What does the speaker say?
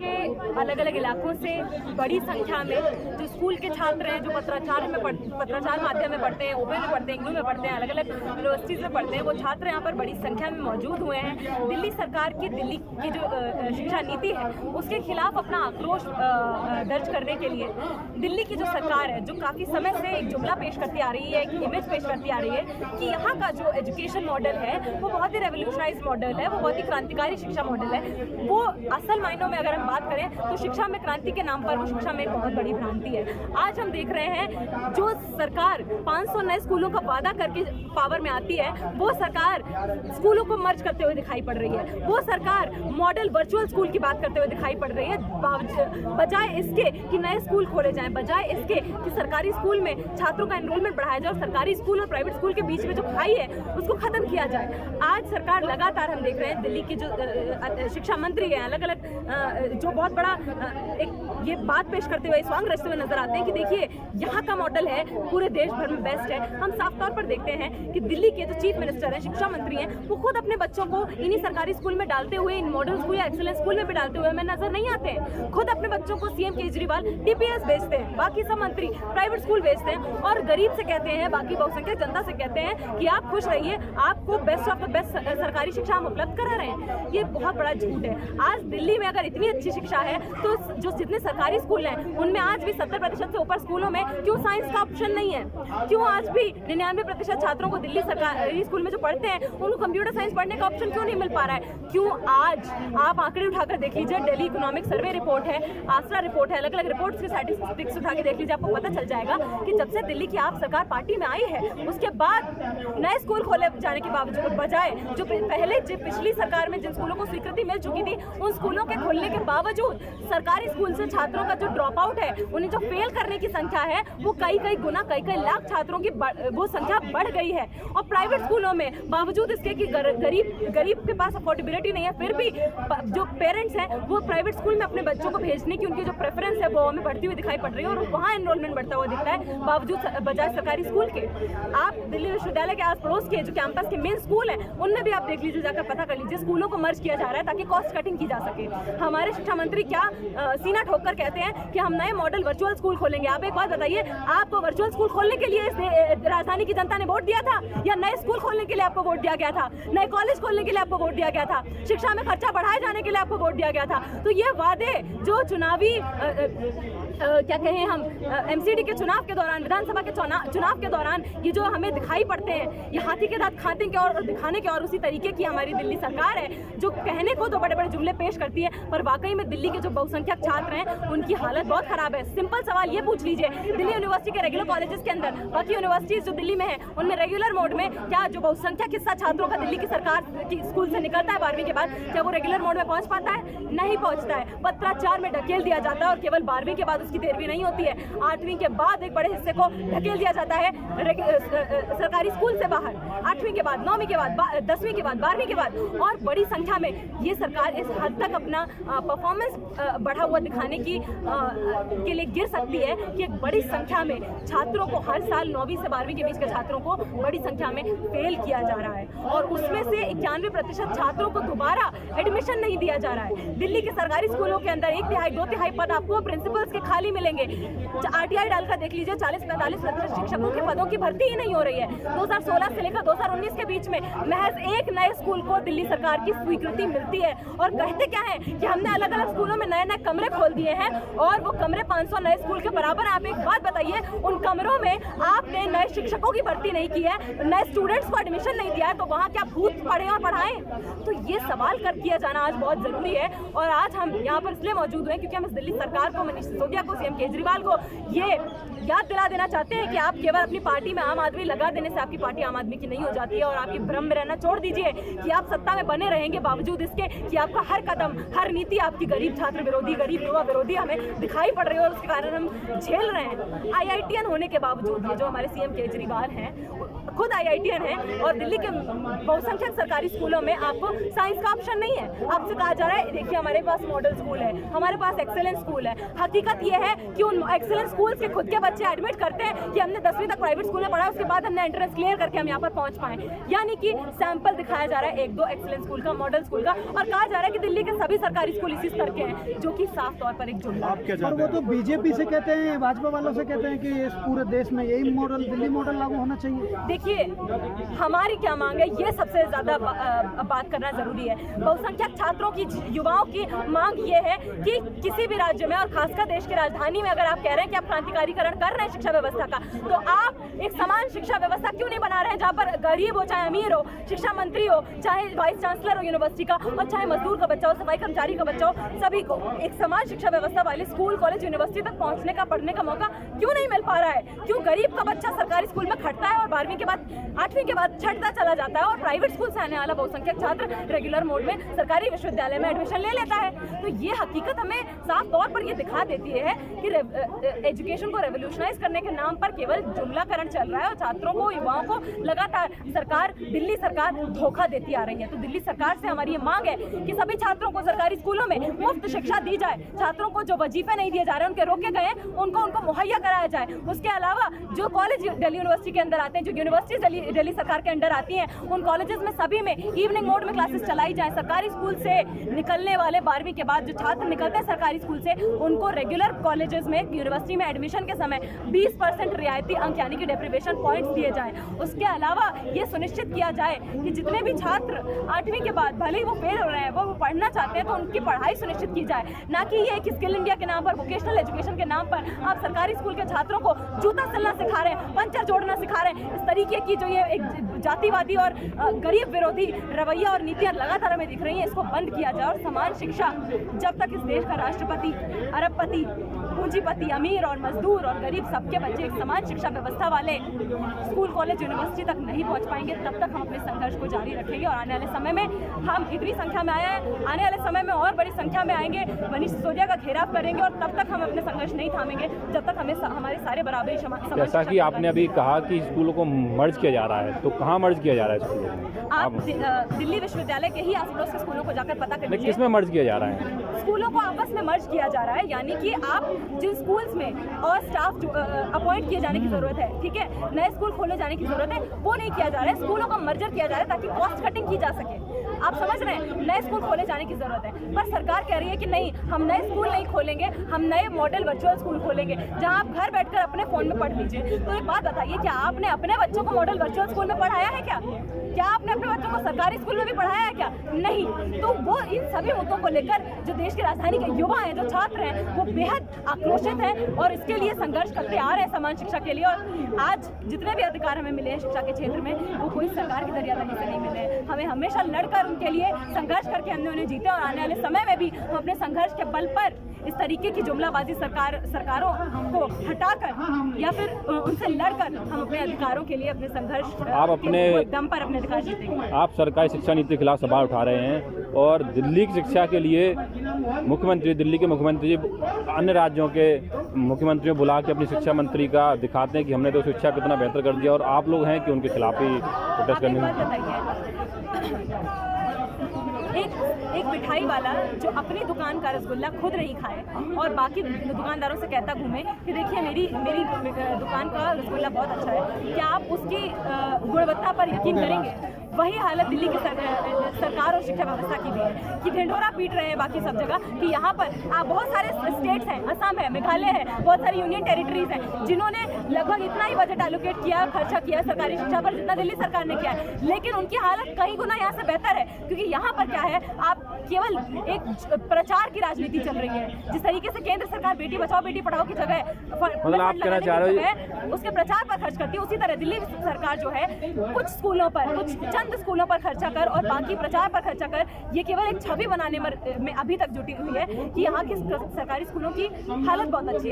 के अलग अलग इलाकों से बड़ी संख्या में जो स्कूल के छात्र हैं, जो पत्राचार माध्यम में पढ़ते हैं, ओपन में पढ़ते हैं, इंग्लू में पढ़ते हैं, अलग अलग यूनिवर्सिटीज़ में पढ़ते हैं, वो छात्र यहाँ पर बड़ी संख्या में मौजूद हुए हैं। दिल्ली सरकार की दिल्ली की जो शिक्षा नीति है उसके खिलाफ अपना आक्रोश दर्ज करने के लिए दिल्ली की जो सरकार है, जो काफ़ी समय से एक जुमला पेश करती आ रही है, एक इमेज पेश करती आ रही है कि यहाँ का जो एजुकेशन मॉडल है वो बहुत ही रेवोल्यूशनाइज मॉडल है, वो बहुत ही क्रांतिकारी शिक्षा मॉडल है। वो असल मायनों में अगर हम बात करें तो शिक्षा में क्रांति के नाम पर वो शिक्षा में एक बहुत बड़ी भ्रांति है। आज हम देख रहे हैं जो सरकार 500 नए स्कूलों का वादा करके पावर में आती है, वो सरकार स्कूलों को मर्ज करते हुए दिखाई पड़ रही है। वो सरकार मॉडल वर्चुअल स्कूल की बात करते हुए दिखाई पड़ रही है, बजाय इसके कि नए स्कूल खोले जाएं, बजाय इसके कि सरकारी स्कूल में छात्रों का एनरोलमेंट बढ़ाया जाए और सरकारी स्कूल और प्राइवेट स्कूल के बीच में जो खाई है उसको खत्म किया जाए। आज सरकार लगातार हम देख रहे हैं दिल्ली की जो शिक्षा मंत्री हैं, अलग अलग जो बहुत बड़ा एक ये बात पेश करते हुए स्वांग रचते हुए नजर आते हैं कि देखिए यहाँ का मॉडल है पूरे देश भर में बेस्ट है। हम साफ तौर पर देखते हैं कि दिल्ली के जो चीफ मिनिस्टर हैं, शिक्षा मंत्री हैं, वो खुद अपने बच्चों को इन्हीं सरकारी स्कूल में डालते हुए, इन मॉडल स्कूल या एक्सीलेंस स्कूल में भी डालते हुए हमें नजर नहीं आते हैं। खुद अपने बच्चों को सीएम केजरीवाल डीपीएस भेजते हैं, बाकी सब मंत्री प्राइवेट स्कूल भेजते हैं और गरीब से कहते हैं, बाकी बहुसंख्यक जनता से कहते हैं कि आप खुश रहिए, आपको बेस्ट ऑफ द बेस्ट सरकारी शिक्षा हम उपलब्ध करा रहे हैं। ये बहुत बड़ा झूठ है। आज दिल्ली में अगर इतनी अच्छी शिक्षा है तो जो जितने सरकारी स्कूल हैं उनमें आज भी 70% से ऊपर स्कूलों में क्यों साइंस का ऑप्शन नहीं है? क्यों आज भी 99% छात्रों को दिल्ली सरकारी स्कूल में जो पढ़ते हैं उनको कंप्यूटर साइंस पढ़ने का ऑप्शन क्यों नहीं मिल पा रहा है? क्यों आज आप आंकड़े उठाकर देख लीजिए, दिल्ली इकोनॉमिक सर्वे रिपोर्ट है, आसरा रिपोर्ट है, अलग अलग रिपोर्ट्स के स्टैटिस्टिक्स उठा के देख लीजिए, आपको पता चल जाएगा कि जब से दिल्ली की आप सरकार पार्टी में आई है उसके बाद नए स्कूल खोले जाने के बावजूद बजाय जो पहले पिछली सरकार में जिन स्कूलों को स्वीकृति मिल चुकी थी उन स्कूलों के खोलने के बावजूद सरकारी स्कूल से छात्रों का जो ड्रॉप आउट है, उन्हें जो फेल करने की संख्या है वो कई गुना, कई लाख छात्रों की वो संख्या बढ़ गई है। और प्राइवेट स्कूलों में बावजूद इसके कि गरीब के पास अफोर्डेबिलिटी नहीं है, फिर भी जो पेरेंट्स हैं वो प्राइवेट स्कूल में अपने बच्चों को भेजने की उनकी जो प्रेफरेंस है वो हमें बढ़ती हुई दिखाई पड़ रही है और वहाँ एनरोलमेंट बढ़ता हुआ दिखता है बावजूद बजाय सरकारी स्कूल के। आप दिल्ली विश्वविद्यालय के आस पड़ोस के जो कैंपस के मेन स्कूल है उनमें भी आप देख लीजिए, जाकर पता कर लीजिए, स्कूलों को मर्ज किया जा रहा है ताकि कॉस्ट कटिंग की जा सके। हमारे शिक्षा मंत्री क्या सीना ठोककर कहते हैं कि हम नए मॉडल वर्चुअल स्कूल खोलेंगे। आप एक बात बताइए, आपको वर्चुअल स्कूल खोलने के लिए इस राजधानी की जनता ने वोट दिया था या नए स्कूल खोलने के लिए आपको वोट दिया गया था? नए कॉलेज खोलने के लिए आपको वोट दिया गया था? शिक्षा में खर्चा बढ़ाए जाने के लिए आपको वोट दिया गया था? तो ये वादे जो चुनावी क्या कहें हम एमसीडी के चुनाव के दौरान, विधानसभा के चुनाव के दौरान ये जो हमें दिखाई पड़ते हैं, ये हाथी के दांत खाने के और दिखाने के और उसी तरीके की हमारी दिल्ली सरकार है जो कहने को तो बड़े बड़े जुमले पेश करती है पर वाकई में दिल्ली के जो बहुसंख्यक छात्र हैं उनकी हालत बहुत खराब है। सिंपल सवाल ये पूछ लीजिए, दिल्ली यूनिवर्सिटी के रेगुलर कॉलेजेस के अंदर, बाकी यूनिवर्सिटीज जो दिल्ली में है उनमें रेगुलर मोड में क्या जो बहुसंख्यक हिस्सा छात्रों का दिल्ली की सरकार की स्कूल से निकलता है 12वीं के बाद, क्या वो रेगुलर मोड में पहुंच पाता है? नहीं पहुंचता है। पत्राचार में ढकेल दिया जाता है और केवल 12वीं के बाद उसकी 13वीं नहीं होती है, 8वीं के बाद एक बड़े हिस्से को ढकेल दिया जाता है सरकारी स्कूल से बाहर, 8वीं के बाद, 9वीं के बाद, 10वीं के बाद, 12वीं के बाद। और बड़ी संख्या में ये सरकार इस हद तक अपना परफॉर्मेंस बढ़ा हुआ दिखाने की के लिए गिर सकती है कि एक बड़ी संख्या में छात्रों को हर साल 9वीं से 12वीं के बीच के छात्रों को बड़ी संख्या में फेल किया जा रहा है और उसमें से 91% छात्रों को दोबारा एडमिशन नहीं दिया जा रहा है। दिल्ली के सरकारी स्कूलों के अंदर 1/2 2/3 पद आपको प्रिंसिपल्स के खाली मिलेंगे। आरटीआई डालकर देख लीजिए, 40-45% शिक्षकों के पदों की भर्ती ही नहीं हो रही है। 2016 से लेकर 2019 के बीच में महज एक नए स्कूल को दिल्ली सरकार की स्वीकृति मिलती है और कहते क्या है कि हमने अलग अलग स्कूलों में नए कमरे खोल दिए हैं और वो कमरे 500 नए स्कूल के बराबर। आप एक बात बताइए, उन कमरों में आपने नए शिक्षकों की भर्ती नहीं की है, नए स्टूडेंट्स को एडमिशन नहीं दिया है, तो वहाँ क्या भूत पढ़े और पढ़ाएं? तो ये सवाल कर किया जाना आज बहुत जरूरी है और आज हम यहाँ पर इसलिए मौजूद हुए क्योंकि हम इस दिल्ली सरकार को, मनीष सिसोदिया को, सीएम केजरीवाल को ये याद दिला देना चाहते हैं कि आप केवल अपनी पार्टी में आम आदमी लगा देने से आपकी पार्टी आम आदमी की नहीं हो जाती है और आपकी भ्रम में रहना छोड़ दीजिए कि आप सत्ता में बने रहेंगे बावजूद इसके कि आपका हर कदम, हर नीति आपकी गरीब छात्र विरोधी, गरीब युवा विरोधी हमें दिखाई पड़ रही है और उसके कारण हम झेल रहे हैं। IITian होने के बावजूद ये जो हमारे सीएम केजरीवाल हैं खुद IITian है और दिल्ली के बहुसंख्यक सरकारी स्कूलों में आपको साइंस का ऑप्शन नहीं है। आपसे कहा जा रहा है देखिए हमारे पास मॉडल स्कूल है, हमारे पास एक्सेलेंस स्कूल है। हकीकत ये है कि उन एक्सेलेंस स्कूल्स के खुद के बच्चे एडमिट करते हैं कि हमने 10वीं तक प्राइवेट स्कूल में पढ़ा, उसके बाद हमने एंट्रेंस क्लियर करके हम यहाँ पर पहुंच पाए। यानी कि सैंपल दिखाया जा रहा है 1-2 एक्सेलेंस स्कूल का, मॉडल स्कूल का, और कहा जा रहा है कि दिल्ली के सभी सरकारी स्कूल इसी स्तर के हैं, जो कि साफ तौर पर एक जुमला है। और वो तो बीजेपी से कहते हैं, भाजपा वालों से कहते हैं कि इस पूरे देश में यही मॉडल, दिल्ली मॉडल लागू होना चाहिए। देखिए हमारी क्या मांग है, ये सबसे ज्यादा बात करना जरूरी है। बहुसंख्यक छात्रों की, युवाओं की मांग ये है कि किसी भी राज्य में और खासकर देश की राजधानी में अगर आप कह रहे हैं कि आप क्रांतिकारीकरण कर रहे हैं शिक्षा व्यवस्था का, तो आप एक समान शिक्षा व्यवस्था क्यों नहीं बना रहे हैं, जहाँ पर गरीब हो चाहे अमीर हो, शिक्षा मंत्री हो चाहे वाइस चांसलर हो यूनिवर्सिटी का, और चाहे मजदूर का बच्चा हो, सफाई कर्मचारी का बच्चा हो, सभी को एक समान शिक्षा व्यवस्था वाले स्कूल, कॉलेज, यूनिवर्सिटी तक पहुंचने का, पढ़ने का मौका क्यों नहीं मिल पा रहा है? क्यों गरीब का बच्चा सरकारी स्कूल में खटता है और 12वीं के बाद 8वीं के बाद छठता चला जाता है, और प्राइवेट स्कूल से आने वाला बहुसंख्यक छात्र रेगुलर मोड में सरकारी विश्वविद्यालय में एडमिशन ले लेता है? तो ये हकीकत हमें साफ तौर पर ये दिखा देती है कि एजुकेशन को रेवोल्यूशनाइज करने के नाम पर केवल जुमलाकरण चल रहा है और छात्रों को, युवाओं को लगातार दिल्ली सरकार धोखा देती आ रही है। तो दिल्ली सरकार से हमारी ये मांग है कि सभी छात्रों को सरकारी स्कूलों में मुफ्त शिक्षा दी जाए। छात्रों को जो वजीफे नहीं दिए जा रहे हैं, उनके रोके गए हैं, उनको मुहैया कराया जाए। उसके अलावा जो कॉलेज दिल्ली यूनिवर्सिटी के अंदर आते हैं, जो यूनिवर्सिटीज दिल्ली सरकार के अंडर आती हैं, उन कॉलेजेस में सभी में इवनिंग मोड में क्लासेस चलाई जाए। सरकारी स्कूल से निकलने वाले 12वीं के बाद जो छात्र निकलते हैं सरकारी स्कूल से, उनको रेगुलर कॉलेजेस में, यूनिवर्सिटी में एडमिशन के समय 20% रियायती अंक यानी कि डेप्रिवेशन पॉइंट्स दिए जाएं। उसके अलावा ये सुनिश्चित किया जाए कि जितने भी छात्र 8वीं के बाद भले ही वो फेल हो रहे हैं, वो पढ़ना चाहते हैं, तो उनकी पढ़ाई सुनिश्चित की जाए। ना कि ये एक स्किल इंडिया के नाम पर, वोकेशनल एजुकेशन के नाम पर आप सरकारी स्कूल के छात्रों को जूता सिलना सिखा रहे हैं, पंचर जोड़ना सिखा रहे हैं। इस तरीके की जो ये एक जातिवादी और गरीब विरोधी रवैया और नीतियां लगातार हमें दिख रही हैं, इसको बंद किया जाए। और समान शिक्षा जब तक इस देश का राष्ट्रपति, अरबपति, पूंजीपति, अमीर और मजदूर और गरीब सबके बच्चे एक समान शिक्षा व्यवस्था वाले स्कूल, कॉलेज, यूनिवर्सिटी तक नहीं पहुंच पाएंगे, तब तक हम अपने संघर्ष को जारी रखेंगे। और आने वाले समय में हम इतनी संख्या में आए हैं, आने वाले समय में और बड़ी संख्या में आएंगे, मनीष सिसोदिया का घेराव करेंगे, और तब तक हम अपने संघर्ष नहीं थामेंगे जब तक हमें हमारे सारे बराबरी जैसा कि आपने अभी कहा कि स्कूलों को मर्ज किया जा रहा है, तो कहाँ मर्ज किया जा रहा है स्कूलों में? आप दिल्ली विश्वविद्यालय के ही आस पड़ोस के स्कूलों को जाकर पता कर लीजिए। किसमें मर्ज किया जा रहा है? स्कूलों को आपस में मर्ज किया जा रहा है, यानी कि आप जिन स्कूल्स में और स्टाफ अपॉइंट किए जाने की जरूरत है, ठीक है, नए स्कूल खोले जाने की जरूरत है, वो नहीं किया जा रहा है। स्कूलों का मर्जर किया जा रहा है ताकि कॉस्ट कटिंग की जा सके। आप समझ रहे हैं, नए स्कूल खोले जाने की जरूरत है, पर सरकार कह रही है कि नहीं, हम नए स्कूल नहीं खोलेंगे, हम नए मॉडल वर्चुअल स्कूल खोलेंगे जहां आप घर बैठकर अपने फोन में पढ़ लीजिए। तो एक बात बताइए, क्या आपने अपने बच्चों को मॉडल वर्चुअल स्कूल में पढ़ाया है? क्या आपने अपने बच्चों को सरकारी स्कूल में भी पढ़ाया है क्या? नहीं। तो वो इन सभी मुद्दों को लेकर जो देश की राजधानी के युवा हैं, जो छात्र हैं, वो बेहद आक्रोशित हैं और इसके लिए संघर्ष करते आ रहे हैं समान शिक्षा के लिए। और आज जितने भी अधिकार हमें मिले हैं शिक्षा के क्षेत्र में, वो कोई सरकार की दरियादनी से नहीं मिले हैं। हमें हमेशा लड़कर उनके लिए संघर्ष करके हमने उन्हें जीते, और आने वाले समय में भी हम अपने संघर्ष के बल पर इस तरीके की जुमलाबाजी सरकारों को हटाकर या फिर उनसे लड़कर हम अपने अधिकारों के लिए अपने संघर्ष के दम पर अपने अधिकार जीतेंगे। आप सरकारी शिक्षा नीति के खिलाफ सवाल उठा रहे हैं और दिल्ली की शिक्षा के लिए मुख्यमंत्री, दिल्ली के मुख्यमंत्री अन्य राज्यों के मुख्यमंत्रियों बुला के अपनी शिक्षा मंत्री का दिखाते हैं कि हमने तो शिक्षा कितना बेहतर कर दिया, और आप लोग हैं कि उनके खिलाफ ही प्रोटेस्ट करने एक मिठाई वाला जो अपनी दुकान का रसगुल्ला खुद नहीं खाए और बाकी दुकानदारों से कहता घूमे कि देखिए मेरी दुकान का रसगुल्ला बहुत अच्छा है, क्या आप उसकी गुणवत्ता पर यकीन करेंगे? वही हालत दिल्ली की सरकार और शिक्षा व्यवस्था की भी है कि ढिंढोरा पीट रहे हैं बाकी सब जगह कि यहाँ पर बहुत सारे स्टेट्स हैं, असम है, मेघालय है, बहुत सारी यूनियन टेरिटरीज हैं जिन्होंने लगभग इतना ही बजट एलोकेट किया, खर्चा किया सरकारी शिक्षा पर जितना दिल्ली सरकार ने किया है, लेकिन उनकी हालत कई गुना यहाँ से बेहतर है। क्योंकि यहाँ पर क्या है, आप केवल एक प्रचार की राजनीति चल रही है। जिस तरीके से केंद्र सरकार बेटी बचाओ बेटी पढ़ाओ की जगह आप कहना चाह रहे हो उसके प्रचार पर खर्च करती है, उसी तरह दिल्ली सरकार जो है कुछ स्कूलों पर, कुछ चंद स्कूलों पर खर्चा कर और बाकी प्रचार पर खर्चा कर ये केवल एक छवि बनाने में अभी तक जुटी हुई है कि यहाँ के सरकारी स्कूलों की हालत बहुत अच्छी है।